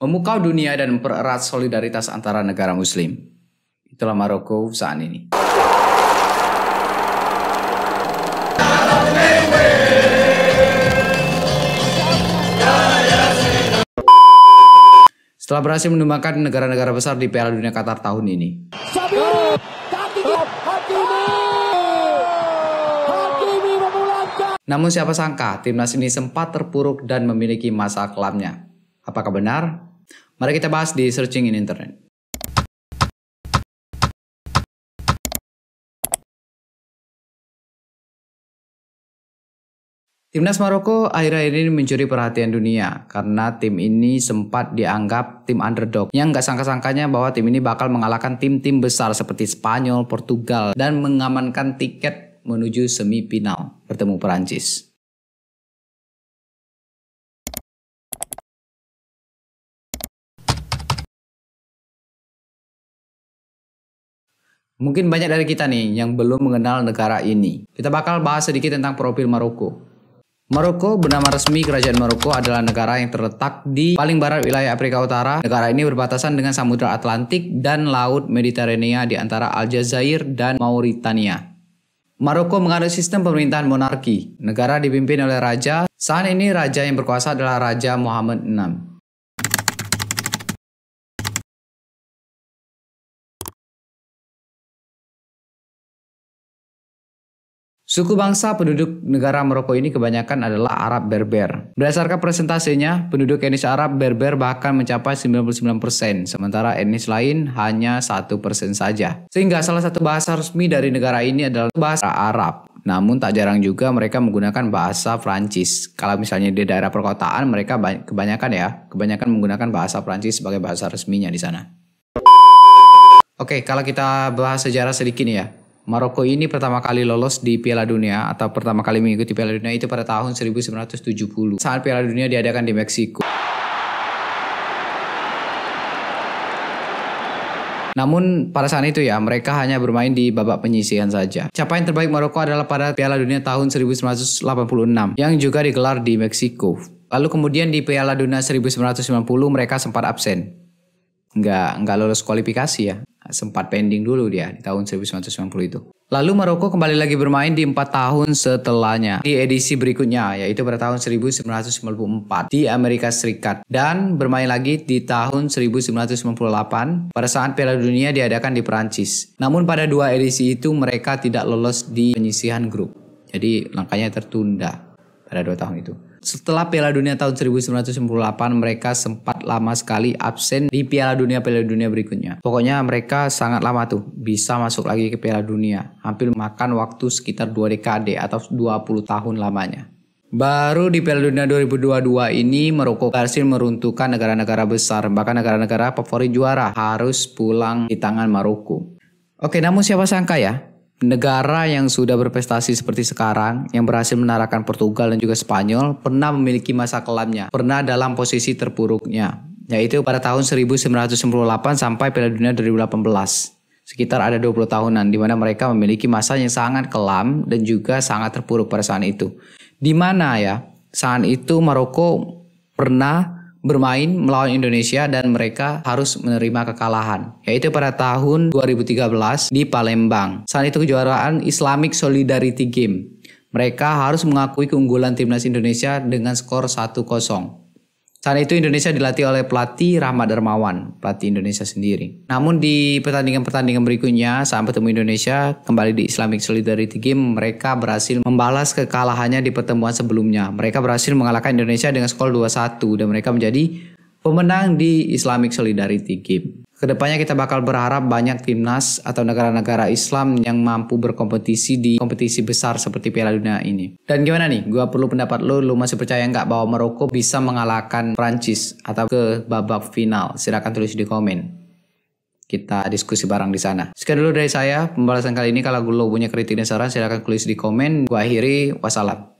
memukau dunia dan mempererat solidaritas antara negara muslim. Itulah Maroko saat ini. Setelah berhasil menumbangkan negara-negara besar di Piala Dunia Qatar tahun ini. Namun siapa sangka timnas ini sempat terpuruk dan memiliki masa kelamnya. Apakah benar? Mari kita bahas di Searching in Internet. Timnas Maroko akhir-akhir ini mencuri perhatian dunia karena tim ini sempat dianggap tim underdog yang gak sangka-sangkanya bahwa tim ini bakal mengalahkan tim-tim besar seperti Spanyol, Portugal, dan mengamankan tiket menuju semifinal bertemu Perancis. Mungkin banyak dari kita nih yang belum mengenal negara ini. Kita bakal bahas sedikit tentang profil Maroko. Maroko bernama resmi Kerajaan Maroko adalah negara yang terletak di paling barat wilayah Afrika Utara. Negara ini berbatasan dengan Samudra Atlantik dan Laut Mediterania di antara Aljazair dan Mauritania. Maroko menganut sistem pemerintahan monarki. Negara dipimpin oleh raja. Saat ini raja yang berkuasa adalah Raja Mohammed VI. Suku bangsa penduduk negara Maroko ini kebanyakan adalah Arab Berber. Berdasarkan persentasenya, penduduk etnis Arab Berber bahkan mencapai 99%, sementara etnis lain hanya 1% saja. Sehingga salah satu bahasa resmi dari negara ini adalah bahasa Arab. Namun tak jarang juga mereka menggunakan bahasa Prancis. Kalau misalnya di daerah perkotaan, mereka kebanyakan menggunakan bahasa Prancis sebagai bahasa resminya di sana. Oke, kalau kita bahas sejarah sedikit nih ya. Maroko ini pertama kali lolos di Piala Dunia atau pertama kali mengikuti Piala Dunia itu pada tahun 1970 saat Piala Dunia diadakan di Meksiko. Namun pada saat itu ya mereka hanya bermain di babak penyisihan saja. Capaian terbaik Maroko adalah pada Piala Dunia tahun 1986 yang juga digelar di Meksiko. Lalu kemudian di Piala Dunia 1990 mereka sempat absen. Nggak lolos kualifikasi ya. Sempat pending dulu dia di tahun 1990 itu. Lalu Maroko kembali lagi bermain di 4 tahun setelahnya di edisi berikutnya yaitu pada tahun 1994 di Amerika Serikat dan bermain lagi di tahun 1998 pada saat Piala Dunia diadakan di Perancis. Namun pada dua edisi itu mereka tidak lolos di penyisihan grup. Jadi langkahnya tertunda pada 2 tahun itu. Setelah Piala Dunia tahun 1998 mereka sempat lama sekali absen di Piala Dunia berikutnya. Pokoknya mereka sangat lama tuh bisa masuk lagi ke Piala Dunia. Hampir makan waktu sekitar 2 dekade atau 20 tahun lamanya. Baru di Piala Dunia 2022 ini Maroko berhasil meruntuhkan negara-negara besar. Bahkan negara-negara favorit juara harus pulang di tangan Maroko. Oke, namun siapa sangka ya? Negara yang sudah berprestasi seperti sekarang, yang berhasil mengalahkan Portugal dan juga Spanyol, pernah memiliki masa kelamnya, pernah dalam posisi terpuruknya, yaitu pada tahun 1998 sampai Piala Dunia 2018. Sekitar ada 20 tahunan, di mana mereka memiliki masa yang sangat kelam dan juga sangat terpuruk pada saat itu. Di mana ya, saat itu Maroko pernah bermain melawan Indonesia dan mereka harus menerima kekalahan, yaitu pada tahun 2013 di Palembang. Saat itu kejuaraan Islamic Solidarity Game. Mereka harus mengakui keunggulan timnas Indonesia dengan skor 1-0. Saat itu Indonesia dilatih oleh pelatih Rahmat Darmawan, pelatih Indonesia sendiri. Namun di pertandingan-pertandingan berikutnya saat bertemu Indonesia kembali di Islamic Solidarity Game, mereka berhasil membalas kekalahannya di pertemuan sebelumnya. Mereka berhasil mengalahkan Indonesia dengan skor 2-1 dan mereka menjadi pemenang di Islamic Solidarity Game. Kedepannya kita bakal berharap banyak timnas atau negara-negara Islam yang mampu berkompetisi di kompetisi besar seperti Piala Dunia ini. Dan gimana nih? Gua perlu pendapat lu masih percaya nggak bahwa Maroko bisa mengalahkan Prancis atau ke babak final? Silahkan tulis di komen. Kita diskusi bareng di sana. Sekian dulu dari saya pembahasan kali ini. Kalau lu punya kritik dan saran silahkan tulis di komen. Gua akhiri, wassalam.